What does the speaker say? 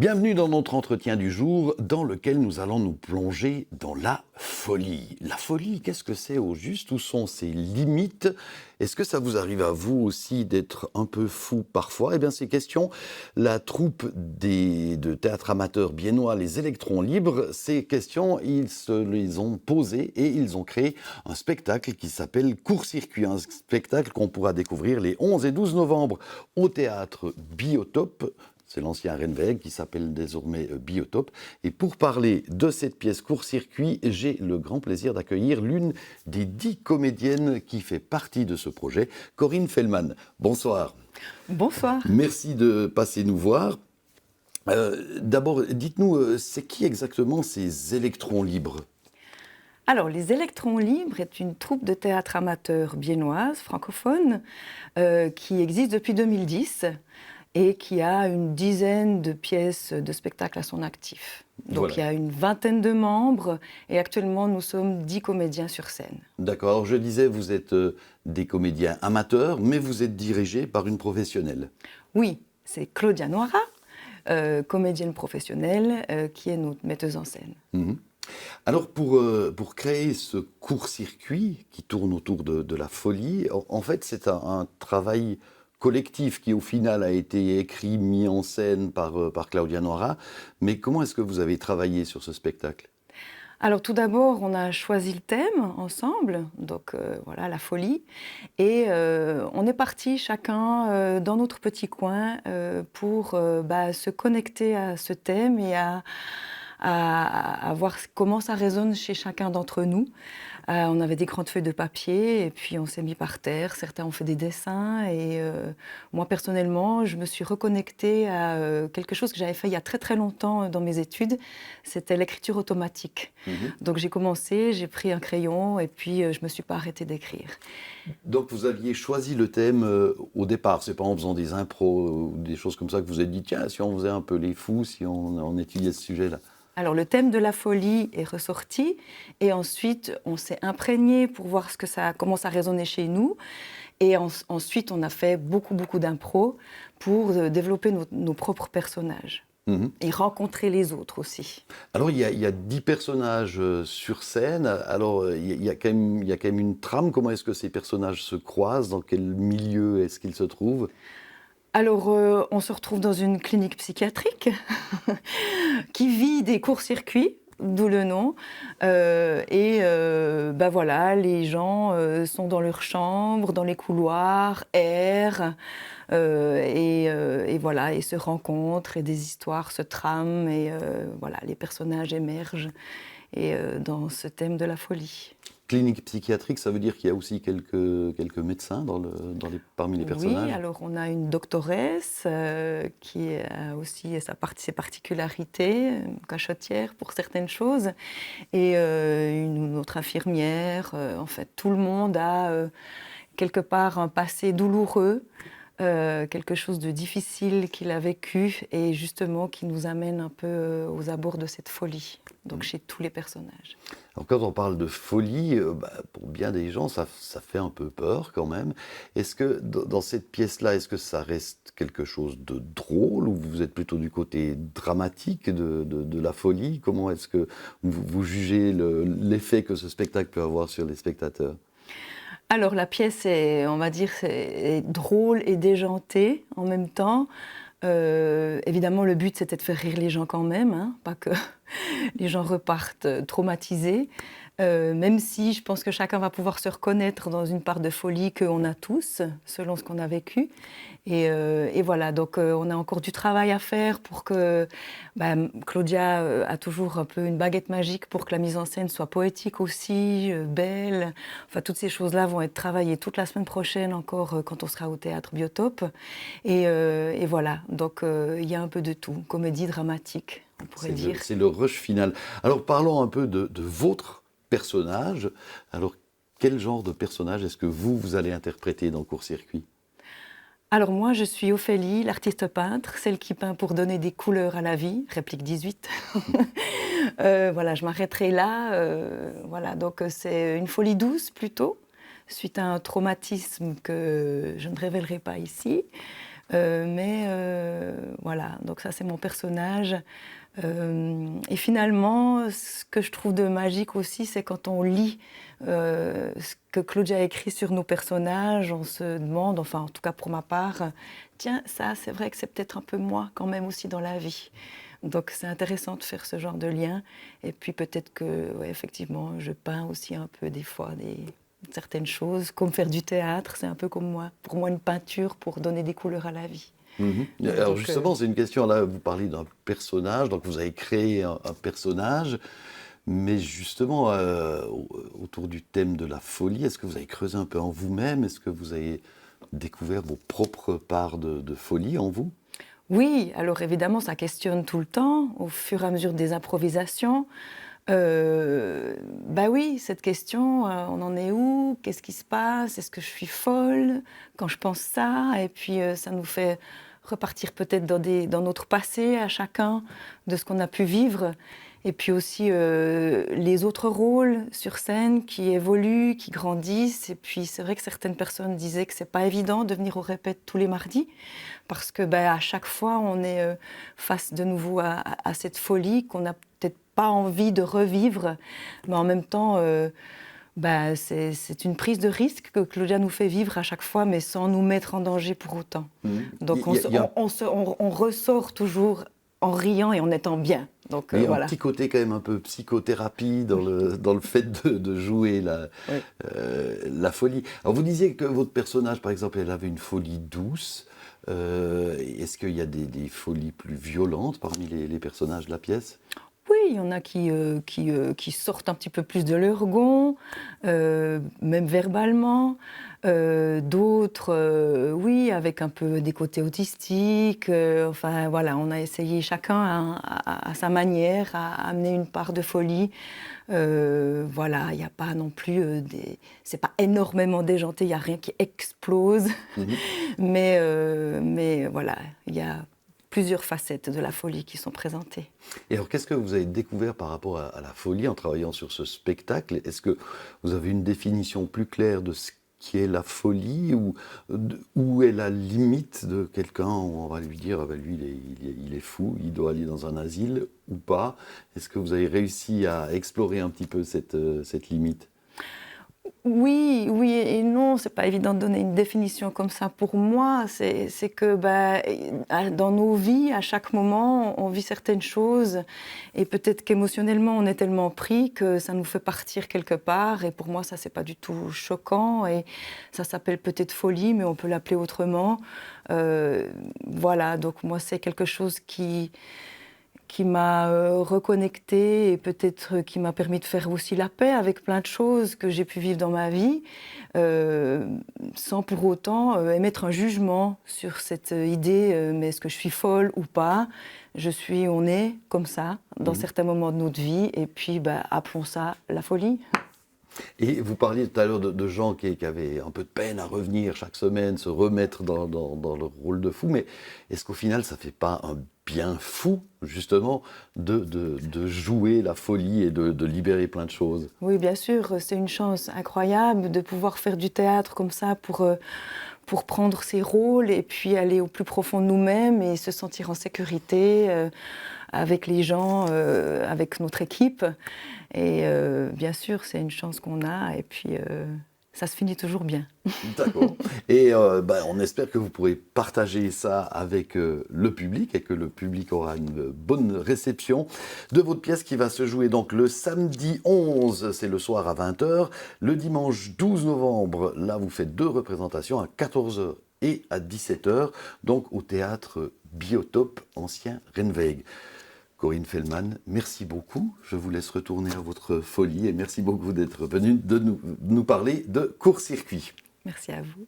Bienvenue dans notre entretien du jour dans lequel nous allons nous plonger dans la folie. La folie, qu'est-ce que c'est au juste? Où sont ses limites? Est-ce que ça vous arrive à vous aussi d'être un peu fou parfois? Eh bien, ces questions, la troupe de théâtre amateur biennois, les Électrons Libres, ces questions, ils se les ont posées et ils ont créé un spectacle qui s'appelle Court-Circuit, un spectacle qu'on pourra découvrir les 11 et 12 novembre au théâtre Biotope. C'est l'ancien Renweg qui s'appelle désormais Biotope. Et pour parler de cette pièce Court-Circuit, j'ai le grand plaisir d'accueillir l'une des 10 comédiennes qui fait partie de ce projet, Corinne Fellman. Bonsoir. Bonsoir. Merci de passer nous voir. D'abord, dites-nous, c'est qui exactement ces Électrons Libres ? Alors, les Électrons Libres est une troupe de théâtre amateur biennoise, francophone, qui existe depuis 2010 et qui a une dizaine de pièces de spectacles à son actif. Donc Voilà. Il y a une vingtaine de membres et actuellement nous sommes 10 comédiens sur scène. D'accord, alors je disais, vous êtes des comédiens amateurs, mais vous êtes dirigés par une professionnelle. Oui, c'est Claudia Noira, comédienne professionnelle, qui est notre metteuse en scène. Mhm. Alors pour créer ce court-circuit qui tourne autour de la folie, en fait c'est un travail collectif qui au final a été écrit, mis en scène par Claudia Noira. Mais comment est-ce que vous avez travaillé sur ce spectacle ? Alors tout d'abord, on a choisi le thème ensemble, donc voilà, la folie, et on est partis chacun dans notre petit coin pour se connecter à ce thème et à voir comment ça résonne chez chacun d'entre nous. On avait des grandes feuilles de papier et puis on s'est mis par terre. Certains ont fait des dessins et moi personnellement, je me suis reconnectée à quelque chose que j'avais fait il y a très très longtemps dans mes études. C'était l'écriture automatique. Donc j'ai commencé, j'ai pris un crayon et puis je me suis pas arrêtée d'écrire. Donc vous aviez choisi le thème au départ, c'est pas en faisant des impros ou des choses comme ça que vous vous êtes dit tiens, si on faisait un peu les fous, si on étudiait ce sujet-là. Alors le thème de la folie est ressorti et ensuite on s'est imprégné pour voir comment ça résonnait chez nous et ensuite on a fait beaucoup d'impro pour développer nos propres personnages et rencontrer les autres aussi. Alors il y a 10 personnages sur scène, alors il y a quand même une trame, comment est-ce que ces personnages se croisent, dans quel milieu est-ce qu'ils se trouvent ? Alors, on se retrouve dans une clinique psychiatrique qui vit des courts-circuits, d'où le nom. Voilà, les gens sont dans leur chambre, dans les couloirs, errent, et voilà, et se rencontrent, et des histoires se trament, et voilà, les personnages émergent et, dans ce thème de la folie. Clinique psychiatrique, ça veut dire qu'il y a aussi quelques médecins parmi les personnages ? Oui, alors on a une doctoresse qui a aussi ses particularités, une cachotière pour certaines choses, et une autre infirmière. En fait, tout le monde a quelque part un passé douloureux, quelque chose de difficile qu'il a vécu, et justement qui nous amène un peu aux abords de cette folie, donc chez tous les personnages. Alors quand on parle de folie, pour bien des gens, ça fait un peu peur quand même. Est-ce que dans cette pièce-là, est-ce que ça reste quelque chose de drôle ou vous êtes plutôt du côté dramatique de la folie ? Comment est-ce que vous jugez l'effet que ce spectacle peut avoir sur les spectateurs ? Alors la pièce est, on va dire, est drôle et déjantée en même temps. Évidemment, le but, c'était de faire rire les gens quand même, hein, pas que les gens repartent traumatisés. Même si je pense que chacun va pouvoir se reconnaître dans une part de folie qu'on a tous, selon ce qu'on a vécu. Et voilà, donc on a encore du travail à faire pour que... Claudia a toujours un peu une baguette magique pour que la mise en scène soit poétique aussi, belle. Enfin, toutes ces choses-là vont être travaillées toute la semaine prochaine encore quand on sera au théâtre Biotope. Et voilà, donc il y a un peu de tout, comédie dramatique, on pourrait dire. C'est le rush final. Alors parlons un peu de votre personnage. Alors quel genre de personnage est-ce que vous allez interpréter dans Court-Circuit ? Alors moi, je suis Ophélie, l'artiste peintre, celle qui peint pour donner des couleurs à la vie, réplique 18. Voilà, je m'arrêterai là. Voilà, donc c'est une folie douce plutôt, suite à un traumatisme que je ne révélerai pas ici. Voilà, donc ça c'est mon personnage. Et finalement, ce que je trouve de magique aussi, c'est quand on lit ce que Claudia a écrit sur nos personnages, on se demande, enfin en tout cas pour ma part, tiens, ça c'est vrai que c'est peut-être un peu moi quand même aussi dans la vie. Donc c'est intéressant de faire ce genre de lien. Et puis peut-être que, ouais, effectivement, je peins aussi un peu des fois certaines choses, comme faire du théâtre, c'est un peu comme moi, pour moi une peinture pour donner des couleurs à la vie. Mhm. Alors Donc, justement, c'est une question, là, vous parlez d'un personnage, donc vous avez créé un personnage, mais justement, autour du thème de la folie, est-ce que vous avez creusé un peu en vous-même? Est-ce que vous avez découvert vos propres parts de folie en vous? oui, alors évidemment, ça questionne tout le temps, au fur et à mesure des improvisations. Bah oui, cette question, on en est où? Qu'est-ce qui se passe? Est-ce que je suis folle quand je pense ça? Et puis ça nous fait repartir peut-être dans notre passé à chacun, de ce qu'on a pu vivre. Et puis aussi les autres rôles sur scène qui évoluent, qui grandissent. Et puis c'est vrai que certaines personnes disaient que c'est pas évident de venir au répète tous les mardis, parce que à chaque fois on est face de nouveau à cette folie qu'on n'a peut-être pas envie de revivre, mais en même temps c'est une prise de risque que Claudia nous fait vivre à chaque fois, mais sans nous mettre en danger pour autant. Mhm. Donc Il y a on ressort toujours en riant et en étant bien. Donc il y a un voilà. petit côté quand même un peu psychothérapie dans le fait de jouer Oui. la folie. Alors vous disiez que votre personnage, par exemple, elle avait une folie douce. Est-ce qu'il y a des folies plus violentes parmi les personnages de la pièce? Oui, il y en a qui sortent un petit peu plus de leur gond, même verbalement. D'autres, oui, avec un peu des côtés autistiques. Enfin, voilà, on a essayé chacun à sa manière à amener une part de folie. Voilà, il n'y a pas non plus c'est pas énormément déjanté, il n'y a rien qui explose. Mhm. Mais voilà, il y a plusieurs facettes de la folie qui sont présentées. Et alors, qu'est-ce que vous avez découvert par rapport à la folie en travaillant sur ce spectacle? Est-ce que vous avez une définition plus claire de ce qui est la folie ou où est la limite de quelqu'un où on va lui dire, ah ben lui, il est fou, il doit aller dans un asile ou pas? Est-ce que vous avez réussi à explorer un petit peu cette limite? Oui, oui et non, c'est pas évident de donner une définition comme ça. Pour moi, c'est que dans nos vies, à chaque moment, on vit certaines choses et peut-être qu'émotionnellement, on est tellement pris que ça nous fait partir quelque part. Et pour moi, ça, c'est pas du tout choquant et ça s'appelle peut-être folie, mais on peut l'appeler autrement. Voilà, donc moi, c'est quelque chose qui m'a reconnectée et peut-être qui m'a permis de faire aussi la paix avec plein de choses que j'ai pu vivre dans ma vie, sans pour autant émettre un jugement sur cette idée, mais est-ce que je suis folle ou pas? On est comme ça dans Mhm. certains moments de notre vie et puis appelons ça la folie. Et vous parliez tout à l'heure de gens qui avaient un peu de peine à revenir chaque semaine, se remettre dans le rôle de fou, mais est-ce qu'au final, ça ne fait pas un bien fou, justement, de jouer la folie et de libérer plein de choses? Oui, bien sûr, c'est une chance incroyable de pouvoir faire du théâtre comme ça pour prendre ses rôles et puis aller au plus profond de nous-mêmes et se sentir en sécurité avec les gens, avec notre équipe. Et bien sûr, c'est une chance qu'on a et puis ça se finit toujours bien. D'accord. Et on espère que vous pourrez partager ça avec le public et que le public aura une bonne réception de votre pièce qui va se jouer donc le samedi 11, c'est le soir à 20 heures. Le dimanche 12 novembre, là vous faites 2 représentations à 14 heures et à 17 heures, donc au théâtre Biotope, ancien Renweg. Corinne Fellman, merci beaucoup. Je vous laisse retourner à votre folie et merci beaucoup d'être venue de nous parler de court-circuit. Merci à vous.